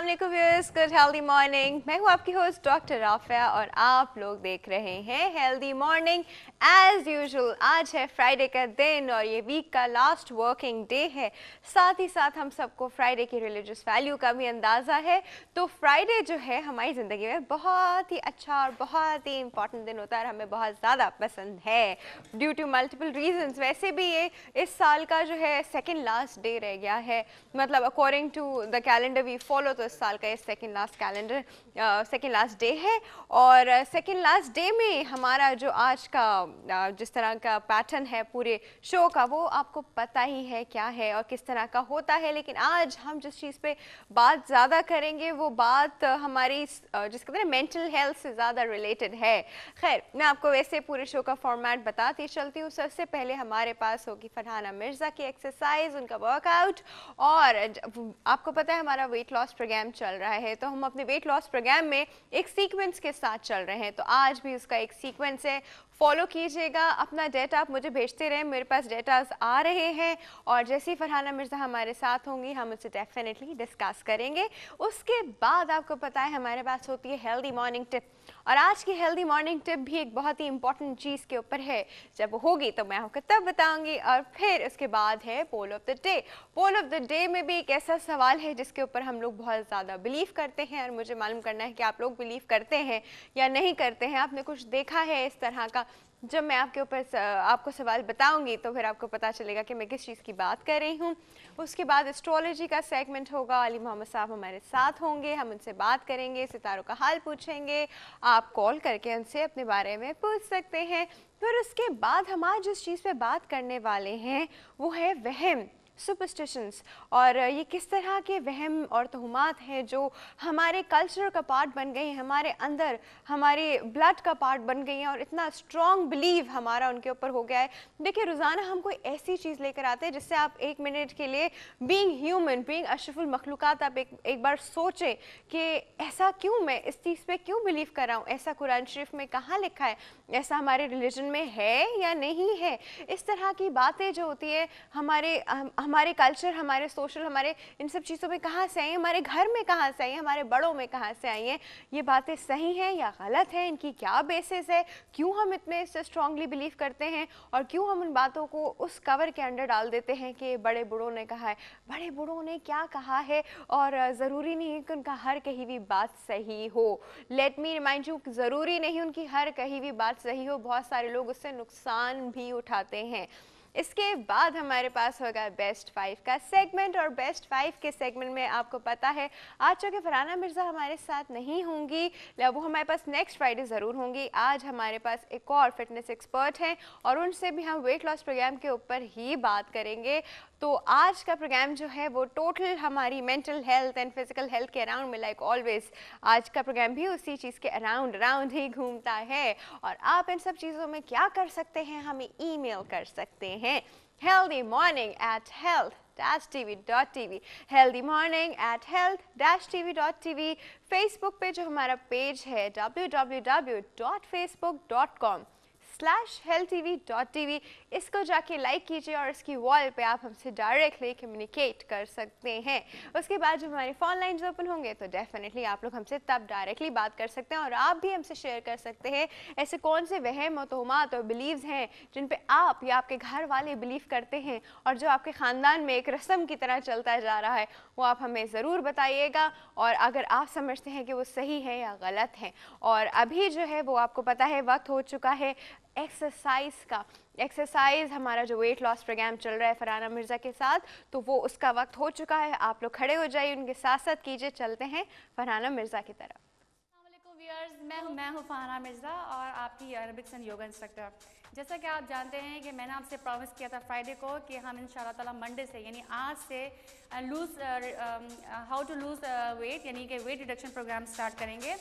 वालेकुम viewers, good healthy morning. मैं हूं आपकी होस्ट डॉक्टर राफिया और आप लोग देख रहे हैं हेल्दी मॉर्निंग। एज यूजुअल आज है फ्राइडे का दिन और ये वीक का लास्ट वर्किंग डे है। साथ ही साथ हम सबको फ्राइडे की रिलीजियस वैल्यू का भी अंदाज़ा है। तो फ्राइडे जो है हमारी ज़िंदगी में बहुत ही अच्छा और बहुत ही इंपॉर्टेंट दिन होता है और हमें बहुत ज़्यादा पसंद है ड्यू टू मल्टीपल रीजंस। वैसे भी ये इस साल का जो है सेकेंड लास्ट डे रह गया है, मतलब according to the calendar we follow, तो इस साल का ये सेकेंड लास्ट डे है। और सेकेंड लास्ट डे में हमारा जो आज का जिस तरह का पैटर्न है पूरे शो का, वो आपको पता ही है क्या है और किस तरह का होता है। लेकिन आज हम जिस चीज़ पे बात ज़्यादा करेंगे वो बात हमारी जिसके कहते हैं मेंटल हेल्थ से ज़्यादा रिलेटेड है। खैर, मैं आपको वैसे पूरे शो का फॉर्मेट बताती चलती हूँ। सबसे पहले हमारे पास होगी फरहाना मिर्ज़ा की एक्सरसाइज, उनका वर्कआउट। और आपको पता है हमारा वेट लॉस प्रोग्राम चल रहा है, तो हम अपने वेट लॉस प्रोग्राम में एक सीक्वेंस के साथ चल रहे हैं, तो आज भी उसका एक सीक्वेंस है, फॉलो कीजिएगा। अपना डेटा आप मुझे भेजते रहें, मेरे पास डेटास आ रहे हैं और जैसे ही फरहाना मिर्ज़ा हमारे साथ होंगी हम उससे डेफिनेटली डिस्कस करेंगे। उसके बाद आपको पता है हमारे पास होती है हेल्दी मॉर्निंग टिप, और आज की हेल्दी मॉर्निंग टिप भी एक बहुत ही इंपॉर्टेंट चीज़ के ऊपर है। जब वो होगी तो मैं आपको तब बताऊंगी। और फिर उसके बाद है poll of the day. Poll of the day में भी एक ऐसा सवाल है जिसके ऊपर हम लोग बहुत ज़्यादा बिलीव करते हैं और मुझे मालूम करना है कि आप लोग बिलीव करते हैं या नहीं करते हैं। आपने कुछ देखा है इस तरह का? जब मैं आपके ऊपर आपको सवाल बताऊंगी तो फिर आपको पता चलेगा कि मैं किस चीज़ की बात कर रही हूँ। उसके बाद एस्ट्रोलॉजी का सेगमेंट होगा, अली मोहम्मद साहब हमारे साथ होंगे, हम उनसे बात करेंगे, सितारों का हाल पूछेंगे। आप कॉल करके उनसे अपने बारे में पूछ सकते हैं। फिर उसके बाद हम आज जिस चीज़ पे बात करने वाले हैं वो है वहम, सुपरस्टिशंस। और ये किस तरह के वहम और तोहमात हैं जो हमारे कल्चर का पार्ट बन गए हैं, हमारे अंदर हमारे ब्लड का पार्ट बन गई हैं और इतना स्ट्रॉन्ग बिलीव हमारा उनके ऊपर हो गया है। देखिए, रोज़ाना हम कोई ऐसी चीज़ लेकर आते हैं जिससे आप एक मिनट के लिए बीइंग ह्यूमन, बीइंग अशरफुल मखलूक़ात, आप एक बार सोचें कि ऐसा क्यों, मैं इस चीज़ पे क्यों बिलीव कर रहा हूँ, ऐसा कुरान शरीफ में कहाँ लिखा है, ऐसा हमारे रिलीजन में है या नहीं है। इस तरह की बातें जो होती है हमारे कल्चर, हमारे सोशल, हमारे इन सब चीज़ों में कहाँ से आई हैं, हमारे घर में कहाँ से आई हैं, हमारे बड़ों में कहाँ से आई हैं, ये बातें सही हैं या गलत हैं, इनकी क्या बेसिस है, क्यों हम इतने इससे स्ट्रांगली बिलीव करते हैं और क्यों हम उन बातों को उस कवर के अंडर डाल देते हैं कि बड़े बूढ़ों ने कहा है। बड़े बूढ़ों ने क्या कहा है और ज़रूरी नहीं है कि उनका हर कही हुई बात सही हो। लेट मी रिमाइंड यू, ज़रूरी नहीं उनकी हर कही हुई बात सही हो, बहुत सारे लोग उससे नुकसान भी उठाते हैं। इसके बाद हमारे पास होगा बेस्ट 5 का सेगमेंट, और बेस्ट 5 के सेगमेंट में आपको पता है आज चूँकि फरहाना मिर्ज़ा हमारे साथ नहीं होंगी, वो हमारे पास नेक्स्ट फ्राइडे ज़रूर होंगी। आज हमारे पास एक और फिटनेस एक्सपर्ट हैं और उनसे भी हम वेट लॉस प्रोग्राम के ऊपर ही बात करेंगे। तो आज का प्रोग्राम जो है वो टोटल हमारी mental health and physical health के अराउंड में, लाइक ऑलवेज आज का प्रोग्राम भी उसी चीज़ के अराउंड ही घूमता है। और आप इन सब चीज़ों में क्या कर सकते हैं, हमें ईमेल कर सकते हैं healthymorning@health-tv.tv, healthymorning@health-tv.tv। फेसबुक पे जो हमारा पेज है www.facebook.com/healthtv.tv, इसको जाके लाइक कीजिए और इसकी वॉल पे आप हमसे डायरेक्टली कम्युनिकेट कर सकते हैं। उसके बाद जब हमारे फ़ोन लाइन्स ओपन होंगे तो डेफिनेटली आप लोग हमसे तब डायरेक्टली बात कर सकते हैं और आप भी हमसे शेयर कर सकते हैं ऐसे कौन से वहम और तोहमात और बिलीव्स हैं जिन पे आप या आपके घर वाले बिलीव करते हैं और जो आपके ख़ानदान में एक रस्म की तरह चलता जा रहा है, वो आप हमें ज़रूर बताइएगा। और अगर आप समझते हैं कि वो सही है या गलत है। और अभी जो है वो आपको पता है वक्त हो चुका है एक्सरसाइज का। एक्सरसाइज हमारा जो वेट लॉस प्रोग्राम चल रहा है फरहाना मिर्ज़ा के साथ, तो वो उसका वक्त हो चुका है। आप लोग खड़े हो जाइए, उनके साथ साथ कीजिए। चलते हैं फरहाना मिर्ज़ा की तरफ। अस्सलामुअलैकुम व्यूअर्स, मैं हूँ फरहाना मिर्ज़ा और आपकी एरोबिक्स एंड योगा इंस्ट्रक्टर। जैसा कि आप जानते हैं कि मैंने आपसे प्रॉमिस किया था फ्राइडे को कि हम इंशाल्लाह ताला मंडे से यानी आज से हाउ टू लूज़ वेट यानी कि वेट रिडक्शन प्रोग्राम स्टार्ट करेंगे।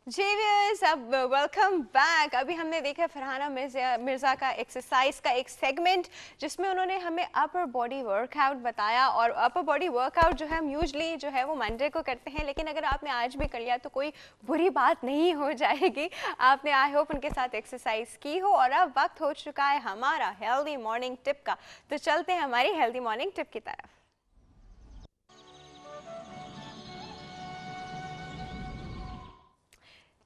जी व्यूअर्स, अब वेलकम बैक। अभी हमने देखा फरहाना मिर्ज़ा का एक्सरसाइज का एक सेगमेंट जिसमें उन्होंने हमें अपर बॉडी वर्कआउट बताया। और अपर बॉडी वर्कआउट जो है हम यूजली जो है वो मंडे को करते हैं, लेकिन अगर आपने आज भी कर लिया तो कोई बुरी बात नहीं हो जाएगी। आपने आई होप उनके साथ एक्सरसाइज की हो। और अब वक्त हो चुका है हमारा हेल्दी मॉर्निंग टिप का, तो चलते हैं हमारी हेल्दी मॉर्निंग टिप की तरफ।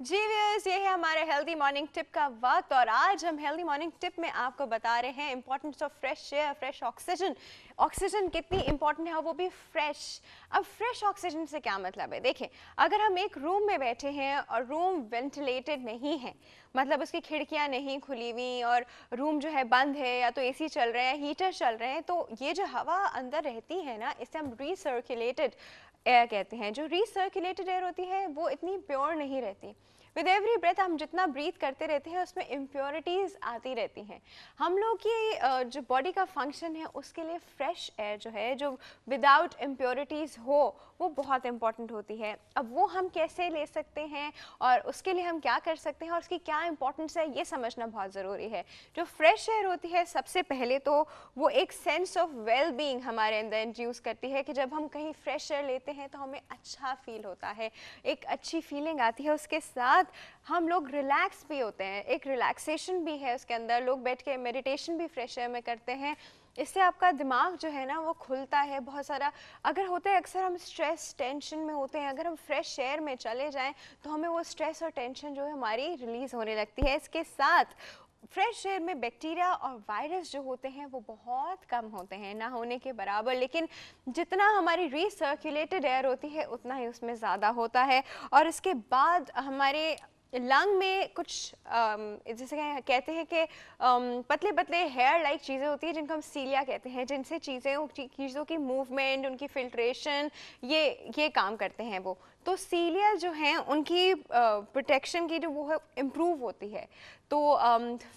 जी व्यूअर्स, ये है हमारे हेल्दी मॉर्निंग टिप का वक्त। और आज हम हेल्दी मॉर्निंग टिप में आपको बता रहे हैं importance of fresh air, fresh oxygen. Oxygen कितनी इंपॉर्टेंट है, वो भी फ्रेश। अब फ्रेश ऑक्सीजन से क्या मतलब है? देखें, अगर हम एक रूम में बैठे हैं और रूम वेंटिलेटेड नहीं है, मतलब उसकी खिड़कियां नहीं खुली हुई और रूम जो है बंद है, या तो एसी चल रहे हैं, हीटर चल रहे हैं, तो ये जो हवा अंदर रहती है ना, इसे हम रीसर्कुलेटेड एयर कहते हैं। जो रीसर्कुलेटेड एयर होती है वो इतनी प्योर नहीं रहती। विद एवरी ब्रेथ हम जितना ब्रीथ करते रहते हैं उसमें इम्प्योरिटीज़ आती रहती हैं। हम लोग की जो बॉडी का फंक्शन है उसके लिए फ्रेश एयर जो है, जो विदाउट इम्प्योरिटीज़ हो, वो बहुत इंपॉर्टेंट होती है। अब वो हम कैसे ले सकते हैं और उसके लिए हम क्या कर सकते हैं और उसकी क्या इंपॉर्टेंस है, ये समझना बहुत ज़रूरी है। जो फ्रेश एयर होती है, सबसे पहले तो वो एक सेंस ऑफ वेल बीइंग हमारे अंदर इंड्यूस करती है कि जब हम कहीं फ्रेश एयर लेते हैं तो हमें अच्छा फील होता है, एक अच्छी फीलिंग आती है। उसके साथ हम लोग रिलैक्स भी होते हैं, एक रिलैक्सेशन भी है उसके अंदर। लोग बैठ के मेडिटेशन भी फ्रेश एयर में करते हैं। इससे आपका दिमाग जो है ना वो खुलता है बहुत सारा। अगर होता है अक्सर हम स्ट्रेस टेंशन में होते हैं, अगर हम फ्रेश एयर में चले जाएं तो हमें वो स्ट्रेस और टेंशन जो है हमारी रिलीज़ होने लगती है। इसके साथ फ्रेश एयर में बैक्टीरिया और वायरस जो होते हैं वो बहुत कम होते हैं, ना होने के बराबर, लेकिन जितना हमारी रीसर्कुलेटेड एयर होती है उतना ही उसमें ज़्यादा होता है। और इसके बाद हमारे लंग में कुछ जैसे कहते हैं कि पतले पतले हेयर लाइक चीज़ें होती हैं जिनको हम सीलिया कहते हैं, जिनसे चीज़ों की मूवमेंट, उनकी फिल्ट्रेशन, ये काम करते हैं वो। तो सीलिया जो हैं उनकी प्रोटेक्शन की जो वो है इम्प्रूव होती है। तो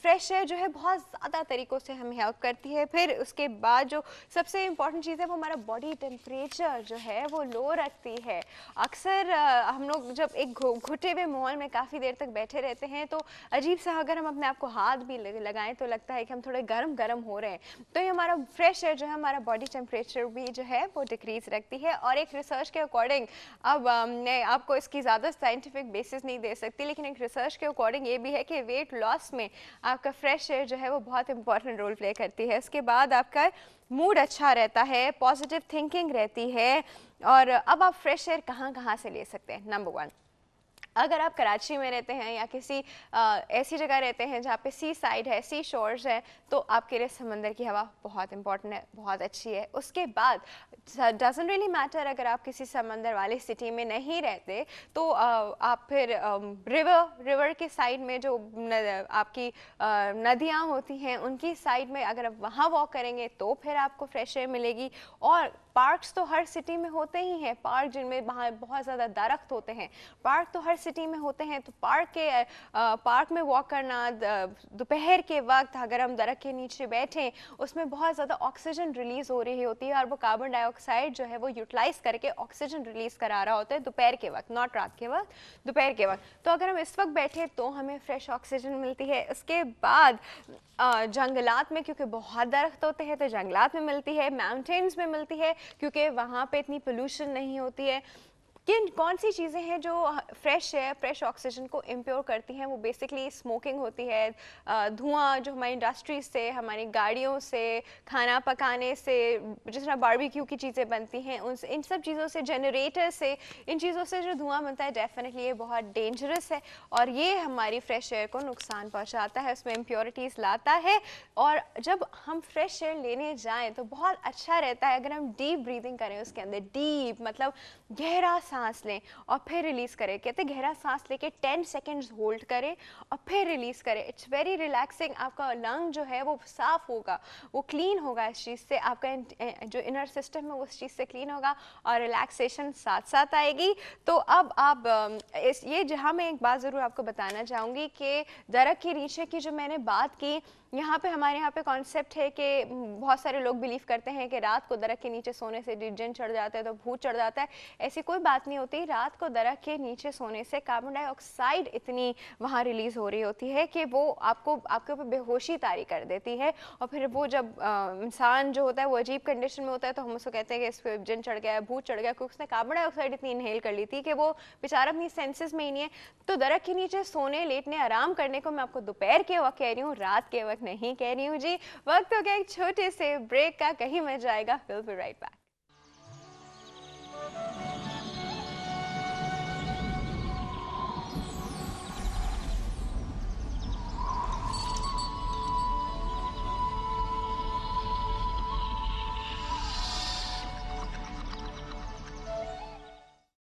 फ्रेश एयर जो है बहुत ज़्यादा तरीक़ों से हमें हेल्प करती है। फिर उसके बाद जो सबसे इम्पॉर्टेंट चीज़ है वो हमारा बॉडी टेम्परेचर जो है वो लो रखती है। अक्सर हम लोग जब एक घुटे हुए माहौल में काफ़ी देर तक बैठे रहते हैं तो अजीब सा, अगर हम अपने आप को हाथ भी लगाएं तो लगता है कि हम थोड़े गर्म हो रहे हैं। तो ये हमारा फ्रेश एयर जो है हमारा बॉडी टेम्परेचर भी जो है वो डिक्रीज़ रखती है। और एक रिसर्च के अकॉर्डिंग, अब मैं आपको इसकी ज़्यादा साइंटिफिक बेसिस नहीं दे सकती, लेकिन एक रिसर्च के अकॉर्डिंग ये भी है कि वेट लॉस में आपका फ्रेश एयर जो है वो बहुत इंपॉर्टेंट रोल प्ले करती है। उसके बाद आपका मूड अच्छा रहता है, पॉजिटिव थिंकिंग रहती है। और अब आप फ्रेश एयर कहाँ कहाँ से ले सकते हैं? नंबर 1, अगर आप कराची में रहते हैं या किसी ऐसी जगह रहते हैं जहाँ पे सी साइड है, सी शोर्स है, तो आपके लिए समंदर की हवा बहुत इंपॉर्टेंट है, बहुत अच्छी है। उसके बाद डजंट रियली मैटर अगर आप किसी समंदर वाली सिटी में नहीं रहते, तो आप फिर रिवर के साइड में जो आपकी नदियाँ होती हैं उनकी साइड में अगर आप वहाँ वॉक करेंगे तो फिर आपको फ्रेश एयर मिलेगी। और पार्क्स तो हर सिटी में होते ही हैं, पार्क जिनमें वहाँ बहुत ज़्यादा दरख्त होते हैं, पार्क तो हर सिटी में होते हैं। तो पार्क में वॉक करना, दोपहर के वक्त अगर हम दरख्त के नीचे बैठें, उसमें बहुत ज़्यादा ऑक्सीजन रिलीज़ हो रही होती है और वो कार्बन डाइऑक्साइड जो है वो यूटिलाइज करके ऑक्सीजन रिलीज़ करा रहा होता है दोपहर के वक्त, नॉट रात के वक्त, दोपहर के वक्त। तो अगर हम इस वक्त बैठे तो हमें फ्रेश ऑक्सीजन मिलती है। उसके बाद जंगलात में, क्योंकि बहुत दरख्त होते हैं तो जंगलात में मिलती है, माउंटेन्स में मिलती है क्योंकि वहाँ पे इतनी पोल्यूशन नहीं होती है। कौन सी चीज़ें हैं जो फ्रेश है, फ्रेश ऑक्सीजन को इम्प्योर करती हैं? वो बेसिकली स्मोकिंग होती है, धुआं जो हमारी इंडस्ट्रीज से, हमारी गाड़ियों से, खाना पकाने से, जिस तरह बारबेक्यू की चीज़ें बनती हैं उन इन सब चीज़ों से, जनरेटर से, इन चीज़ों से जो धुआं बनता है, डेफिनेटली ये बहुत डेंजरस है और ये हमारी फ्रेश एयर को नुकसान पहुँचाता है, उसमें इम्प्योरिटीज़ लाता है। और जब हम फ्रेश एयर लेने जाएँ तो बहुत अच्छा रहता है अगर हम डीप ब्रीदिंग करें, उसके अंदर डीप मतलब गहरा सांस लें और फिर रिलीज़ करें। कहते हैं गहरा सांस लेके 10 सेकेंड्स होल्ड करें और फिर रिलीज़ करें। It's very relaxing. आपका लंग जो है वो साफ़ होगा, वो क्लीन होगा इस चीज़ से, आपका जो इनर सिस्टम है वो उस चीज़ से क्लीन होगा और रिलैक्सेशन साथ साथ आएगी। तो अब आप जहाँ मैं एक बात ज़रूर आपको बताना चाहूँगी कि दरख्त के नीचे की जो मैंने बात की, यहाँ पे हमारे यहाँ पे कॉन्सेप्ट है कि बहुत सारे लोग बिलीव करते हैं कि रात को दरख्त के नीचे सोने से जिन चढ़ जाता है तो भूत चढ़ जाता है। ऐसी कोई बात नहीं होती। रात को दरख्त के नीचे सोने से कार्बन डाइऑक्साइड इतनी वहाँ रिलीज हो रही होती है कि वो आपके ऊपर बेहोशी तारी कर देती है, और फिर वो जब इंसान जो होता है वो अजीब कंडीशन में होता है तो हम उसको कहते हैं कि इस पर जिन चढ़ गया, भूत चढ़ गया, क्योंकि उसने कार्बन डाइऑक्साइड इतनी इनहेल कर ली थी कि वो बेचारा अपनी सेंसेस में ही नहीं है। तो दरख्त के नीचे सोने, लेटने, आराम करने को मैं आपको दोपहर के वक्त कह रही हूँ, रात के वक्त नहीं कह रही हूँ जी। वक्त हो गया एक छोटे से ब्रेक का, कहीं मत जाएगा, विल बी राइट बैक।